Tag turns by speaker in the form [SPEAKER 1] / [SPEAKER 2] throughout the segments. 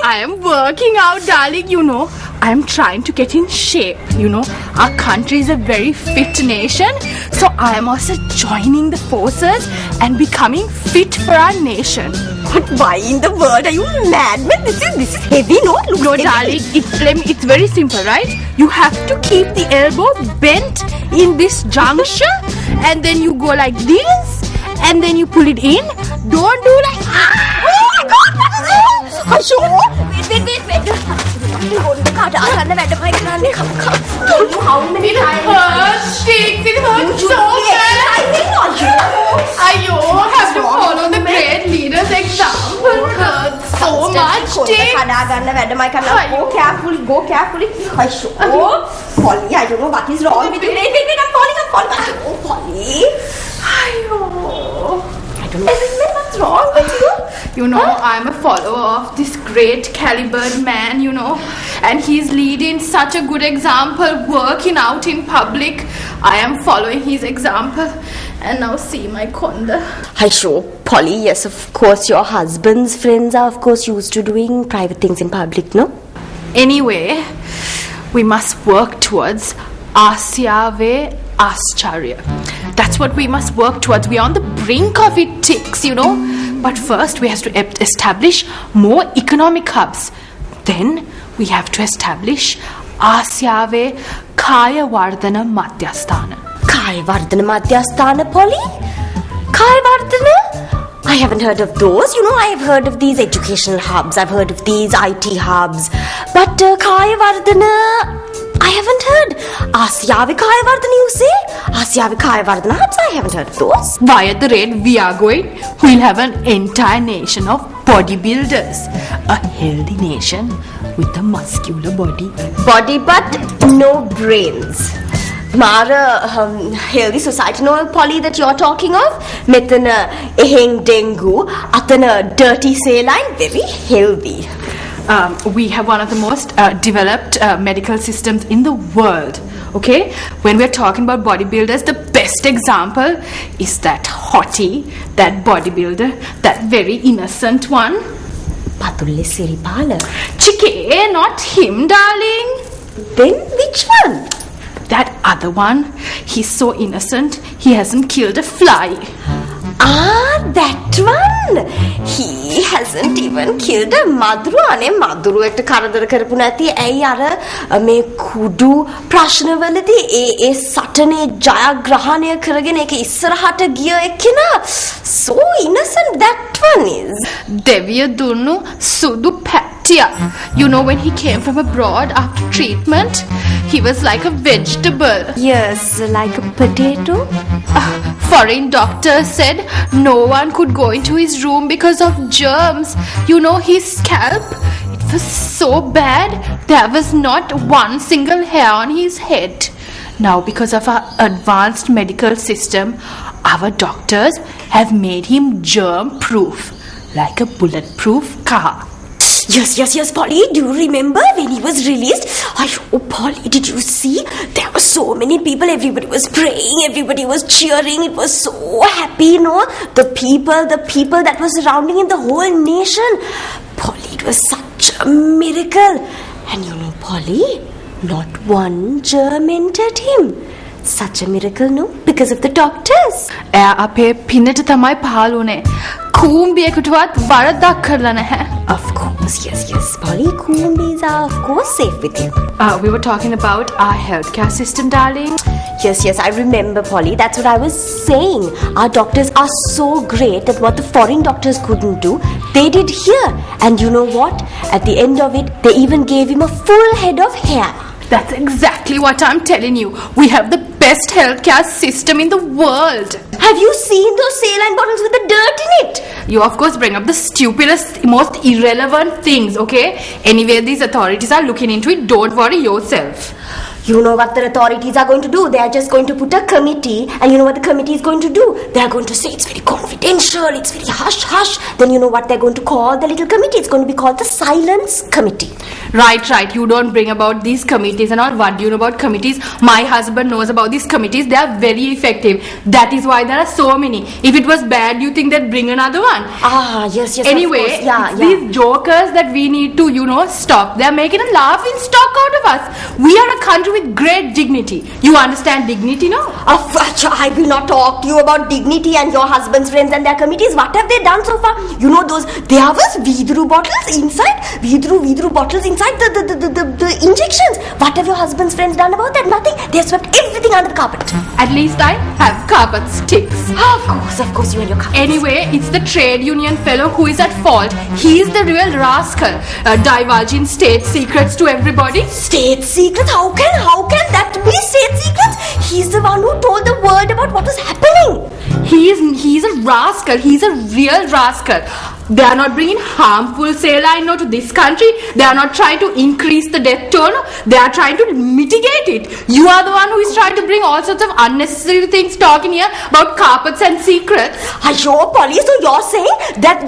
[SPEAKER 1] I am working out, darling, you know. I am trying to get in shape, you know. Our country is a very fit nation. So I am also joining the forces and becoming fit for our nation.
[SPEAKER 2] But why in the world are you mad, man? This is heavy, no?
[SPEAKER 1] No, darling, it's very simple, right? You have to keep the elbow bent in this juncture, and then you go like this, and then you pull it in. Don't do like...
[SPEAKER 2] Oh my God, what is this? Asho! Wait. Told you how many times?
[SPEAKER 1] It hurts so bad. Ayo, have to follow the great leader's example. It hurts so much.
[SPEAKER 2] Go carefully. Asho. Polly, I don't know what is wrong with you. Wait, I'm falling. Oh, Polly.
[SPEAKER 1] Ayo.
[SPEAKER 2] I don't know what's wrong with you.
[SPEAKER 1] You know, I'm a follower of this great calibered man, you know, and he's leading such a good example, working out in public. I am following his example, and now see my conda.
[SPEAKER 2] Hi, sure, Polly. Yes, of course, your husband's friends are, of course, used to doing private things in public, no?
[SPEAKER 1] Anyway, we must work towards Asyave Ascharya. That's what we must work towards. We are on the brink of it, ticks, you know. But first we have to establish more economic hubs. Then we have to establish Asyave Kaya Vardhana Madhyasthana.
[SPEAKER 2] Kaya Vardhana Madhyasthana, Polly? Kaya Vardhana? I haven't heard of those. You know, I have heard of these educational hubs. I've heard of these IT hubs. But Kaya Vardhana... I haven't heard. Asyave Kaya Vardhana, you say? Asyave Kaya Vardhana hubs? I haven't heard of those.
[SPEAKER 1] Why, at the rate we are going, we'll have an entire nation of bodybuilders. A healthy nation with a muscular body.
[SPEAKER 2] Body but no brains. Mara healthy society, no, Polly, that you're talking of? Metana eheng dengu, atana dirty saline, very healthy.
[SPEAKER 1] We have one of the most developed medical systems in the world. Okay? When we're talking about bodybuilders, the best example is that hottie, that bodybuilder, that very innocent one.
[SPEAKER 2] Patulle Siripala.
[SPEAKER 1] Chike, not him, darling.
[SPEAKER 2] Then which one?
[SPEAKER 1] That other one. He's so innocent, he hasn't killed a fly.
[SPEAKER 2] Ah, that one. He hasn't even killed a madru. Ane madru ekta karadara karapu nathi. Ai ara me kudu prashna waladi e satane jayagrahane karagen eke issarahata giya ekkena. So innocent that one is.
[SPEAKER 1] Deviya dunnu sudu patiya. You know, when he came from abroad after treatment, he was like a vegetable.
[SPEAKER 2] Yes, like a potato.
[SPEAKER 1] Foreign doctors said no one could go into his room because of germs. You know, his scalp, it was so bad, there was not one single hair on his head. Now, because of our advanced medical system, our doctors have made him germ-proof, like a bulletproof car.
[SPEAKER 2] Yes, Polly. Do you remember when he was released? Oh, Polly, did you see? There were so many people. Everybody was praying. Everybody was cheering. It was so happy, you know. The people that were surrounding in the whole nation. Polly, it was such a miracle. And you know, Polly, not one germ entered him. Such a miracle, no? Because of the doctors.
[SPEAKER 1] Ape pinata thamai phalune. Kumbiyekutවත් වරදක් කරලා නැහැ.
[SPEAKER 2] Of course, yes, Polly. Kumbis are, of course, safe with you.
[SPEAKER 1] We were talking about our healthcare system, darling.
[SPEAKER 2] Yes, I remember, Polly. That's what I was saying. Our doctors are so great that what the foreign doctors couldn't do, they did here. And you know what? At the end of it, they even gave him a full head of hair.
[SPEAKER 1] That's exactly what I'm telling you. We have the best healthcare system in the world.
[SPEAKER 2] Have you seen those saline bottles with the dirt in it?
[SPEAKER 1] You of course bring up the stupidest, most irrelevant things, okay? Anyway, these authorities are looking into it. Don't worry yourself.
[SPEAKER 2] You know what the authorities are going to do? They are just going to put a committee, and you know what the committee is going to do? They are going to say it's very confidential, it's very hush-hush. Then you know what they're going to call the little committee? It's going to be called the Silence Committee.
[SPEAKER 1] Right. You don't bring about these committees and all. What do you know about committees? My husband knows about these committees. They are very effective. That is why there are so many. If it was bad, you think they'd bring another one.
[SPEAKER 2] Yes.
[SPEAKER 1] Anyway, these jokers that we need to, stop. They're making a laughing stock out of us. We are a country with great dignity. You understand dignity, no?
[SPEAKER 2] I will not talk to you about dignity and your husband's friends and their committees. What have they done so far? You know those, there was Vidru bottles inside, Vidru bottles inside the injections. What have your husband's friends done about that? Nothing. They have swept everything under the carpet.
[SPEAKER 1] At least I have carpet sticks.
[SPEAKER 2] Of course, you and your carpet.
[SPEAKER 1] Anyway, it's the trade union fellow who is at fault. He is the real rascal, divulging state secrets to everybody.
[SPEAKER 2] State secrets? How can that be state secrets? He's the one who told the world about what was happening.
[SPEAKER 1] He's a rascal. He's a real rascal. They are not bringing harmful saline to this country. They are not trying to increase the death toll. They are trying to mitigate it. You are the one who is trying to bring all sorts of unnecessary things talking here about carpets and secrets.
[SPEAKER 2] Sure, Polly. So you're saying that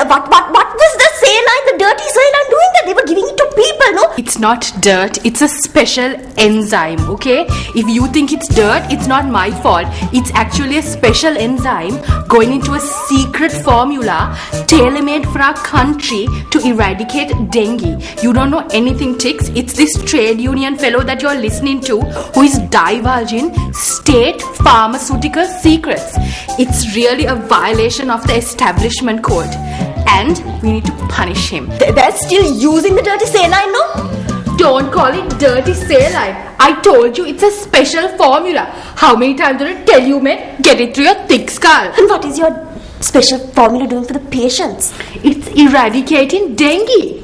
[SPEAKER 2] what was the saline, the dirty saline doing that? They were giving it to people, no?
[SPEAKER 1] It's not dirt. It's a special enzyme, okay? If you think it's dirt, it's not my fault. It's actually a special enzyme going into a secret formula tailor-made for our country to eradicate dengue. You don't know anything, Tix. It's this trade union fellow that you're listening to who is divulging state pharmaceutical secrets. It's really a violation of the establishment code, and we need to punish him.
[SPEAKER 2] They're still using the dirty saline, no?
[SPEAKER 1] Don't call it dirty saline. I told you it's a special formula. How many times did I tell you, man? Get it through your thick skull.
[SPEAKER 2] And what is your special formula doing for the patients?
[SPEAKER 1] It's eradicating dengue.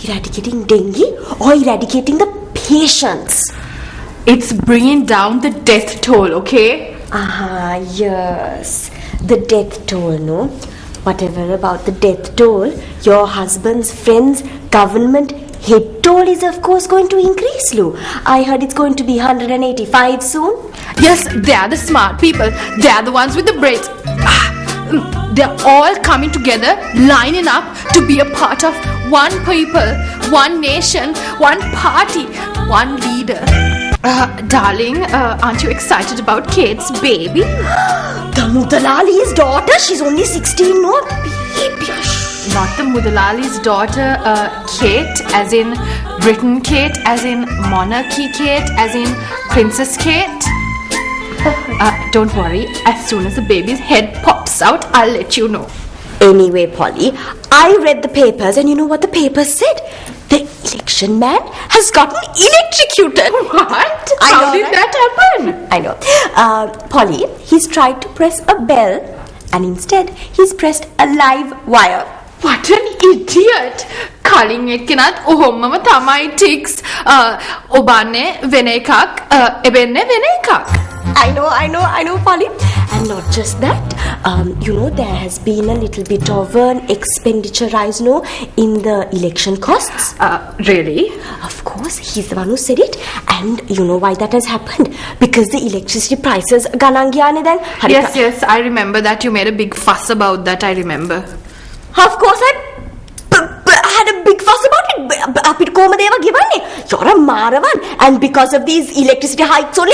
[SPEAKER 2] Eradicating dengue or eradicating the patients?
[SPEAKER 1] It's bringing down the death toll, okay?
[SPEAKER 2] Yes. The death toll, no? Whatever about the death toll, your husband's friends, government, head toll is of course going to increase, Lou. I heard it's going to be 185 soon.
[SPEAKER 1] Yes, they are the smart people. They are the ones with the brains. They're all coming together, lining up to be a part of one people, one nation, one party, one leader. Darling, aren't you excited about Kate's baby?
[SPEAKER 2] The Mudalali's daughter? She's only 16, no? Baby.
[SPEAKER 1] Not the Mudalali's daughter, Kate, as in Britain Kate, as in monarchy Kate, as in Princess Kate. Don't worry, as soon as the baby's head pops out, I'll let you know.
[SPEAKER 2] Anyway, Polly, I read the papers and you know what the papers said? The election man has gotten electrocuted.
[SPEAKER 1] What? How did that happen?
[SPEAKER 2] I know. Polly, he's tried to press a bell and instead he's pressed a live wire.
[SPEAKER 1] What an idiot! Calling it kinat ohomma thamai Tix obane venekak ebenne venekak.
[SPEAKER 2] I know, Polly. And not just that, there has been a little bit of an expenditure rise, in the election costs.
[SPEAKER 1] Really?
[SPEAKER 2] Of course, he's the one who said it. And you know why that has happened? Because the electricity prices ganangyane then.
[SPEAKER 1] Yes, I remember that. You made a big fuss about that, I remember.
[SPEAKER 2] Of course, I had a big fuss about it. Apit komadeva givanne. You're a maravan. And because of these electricity hikes only,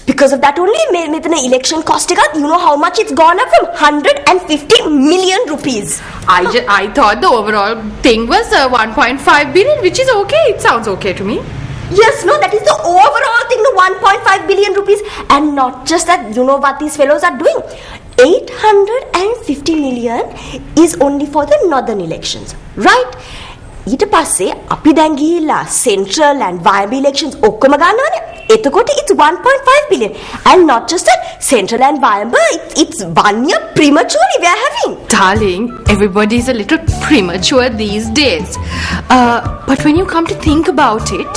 [SPEAKER 2] because of that only, the election cost, you know how much it's gone up from 150 million rupees.
[SPEAKER 1] I thought the overall thing was 1.5 billion, which is okay. It sounds okay to me.
[SPEAKER 2] Yes, no, that is the overall thing, the 1.5 billion rupees. And not just that, you know what these fellows are doing? 850 million is only for the northern elections, right? ඊට පස්සේ අපි දැන් ගිහිල්ලා central and viable elections ඔක්කොම ගන්නවනේ. එතකොට it's 1.5 billion. And not just that, Central and Vyamba, it's 1 year prematurely we are having.
[SPEAKER 1] Darling, everybody is a little premature these days. But when you come to think about it,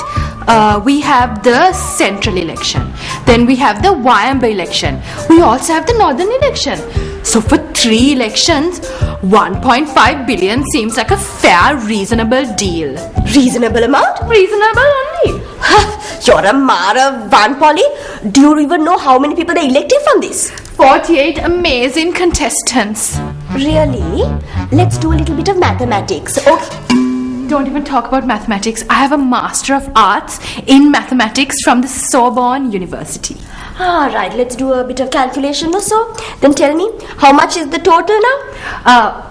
[SPEAKER 1] we have the central election. Then we have the Vyamba election. We also have the northern election. So for 3 elections, 1.5 billion seems like a fair, reasonable deal.
[SPEAKER 2] Reasonable amount?
[SPEAKER 1] Reasonable only.
[SPEAKER 2] You're a Mara Van Polly. Do you even know how many people they elected from this?
[SPEAKER 1] 48 amazing contestants.
[SPEAKER 2] Really? Let's do a little bit of mathematics. Okay.
[SPEAKER 1] Don't even talk about mathematics. I have a Master of Arts in Mathematics from the Sorbonne University.
[SPEAKER 2] Right, let's do a bit of calculation or so. Then tell me, how much is the total now?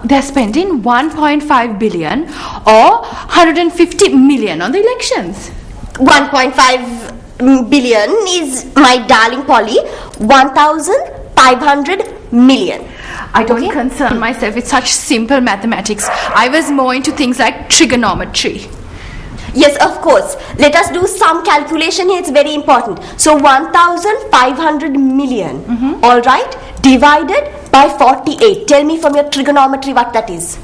[SPEAKER 1] They're spending 1.5 billion or 150 million on the elections.
[SPEAKER 2] 1.5 billion is, my darling Polly, 1,500 million.
[SPEAKER 1] I don't concern myself with such simple mathematics. I was more into things like trigonometry.
[SPEAKER 2] Yes, of course. Let us do some calculation here. It's very important. So 1,500 million. All right. Divided by 48. Tell me from your trigonometry what that is.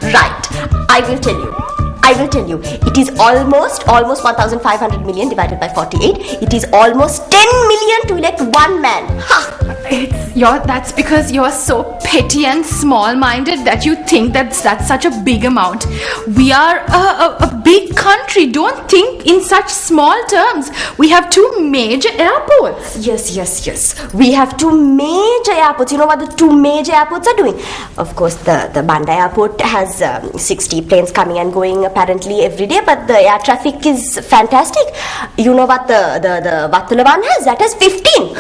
[SPEAKER 2] Right. I will tell you. It is almost 1,500 million divided by 48. It is almost 10 million to elect one man. Ha!
[SPEAKER 1] That's because you're so petty and small-minded that you think that's such a big amount. We are a big country. Don't think in such small terms. We have 2 major airports.
[SPEAKER 2] Yes. We have 2 major airports. You know what the 2 major airports are doing? Of course, the Banda airport has 60 planes coming and going apparently every day, but the air traffic is fantastic. You know what the Vattala one has? That has 15.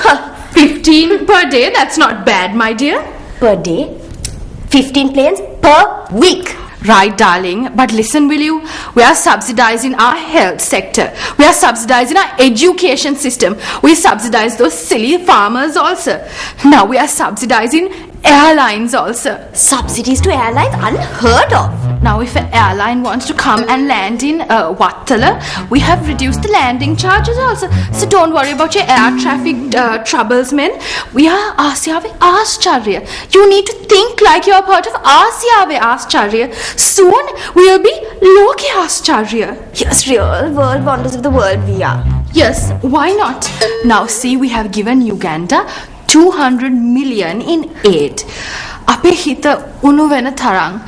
[SPEAKER 1] 15 per day? That's not bad, my dear.
[SPEAKER 2] Per day? 15 planes per week.
[SPEAKER 1] Right, darling. But listen, will you? We are subsidizing our health sector. We are subsidizing our education system. We subsidize those silly farmers also. Now we are subsidizing airlines also.
[SPEAKER 2] Subsidies to airlines? Unheard of.
[SPEAKER 1] Now if an airline wants to come and land in Vattala, we have reduced the landing charges also. So don't worry about your air traffic troubles, men. We are Asyave Ascharya. You need to think like you're part of Asyave Ascharya. Soon we'll be Loki Ascharya.
[SPEAKER 2] Yes, real world wonders of the world we are.
[SPEAKER 1] Yes, why not? Now see, we have given Uganda 200 million in aid. Ape hita unu vena tarang.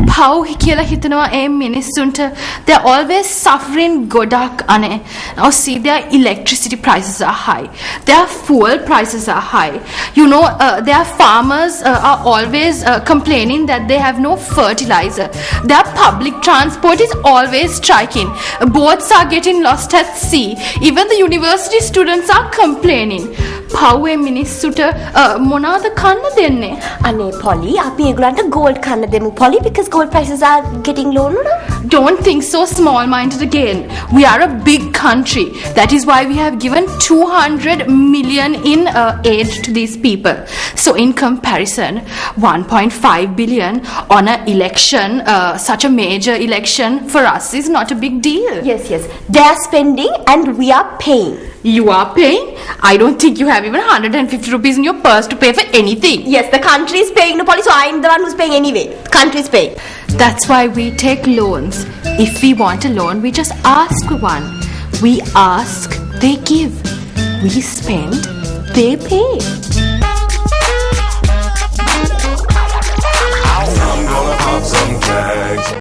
[SPEAKER 1] Pau කියලා හිතනවා ඒ මිනිස්සුන්ට they're always suffering ගොඩක් අනේ. Now see, their electricity prices are high, their fuel prices are high. You know, their farmers are always complaining that they have no fertilizer. Their public transport is always striking. Boats are getting lost at sea. Even the university students are complaining. Pau ඒ මිනිස්සුට මොනවාද කන්න දෙන්නේ?
[SPEAKER 2] අනේ Polly, අපි ඒගොල්ලන්ට gold කන්න දෙමු Polly, because gold prices are getting low, no?
[SPEAKER 1] Don't think so small-minded again. We are a big country. That is why we have given 200 million in aid to these people. So in comparison, 1.5 billion on an election, such a major election for us is not a big deal.
[SPEAKER 2] Yes. They are spending and we are paying.
[SPEAKER 1] You are paying? I don't think you have even 150 rupees in your purse to pay for anything.
[SPEAKER 2] Yes, the country is paying, no Polly, so I am the one who's paying anyway. Country is paying.
[SPEAKER 1] That's why we take loans. If we want a loan, we just ask for one. We ask, they give. We spend, they pay.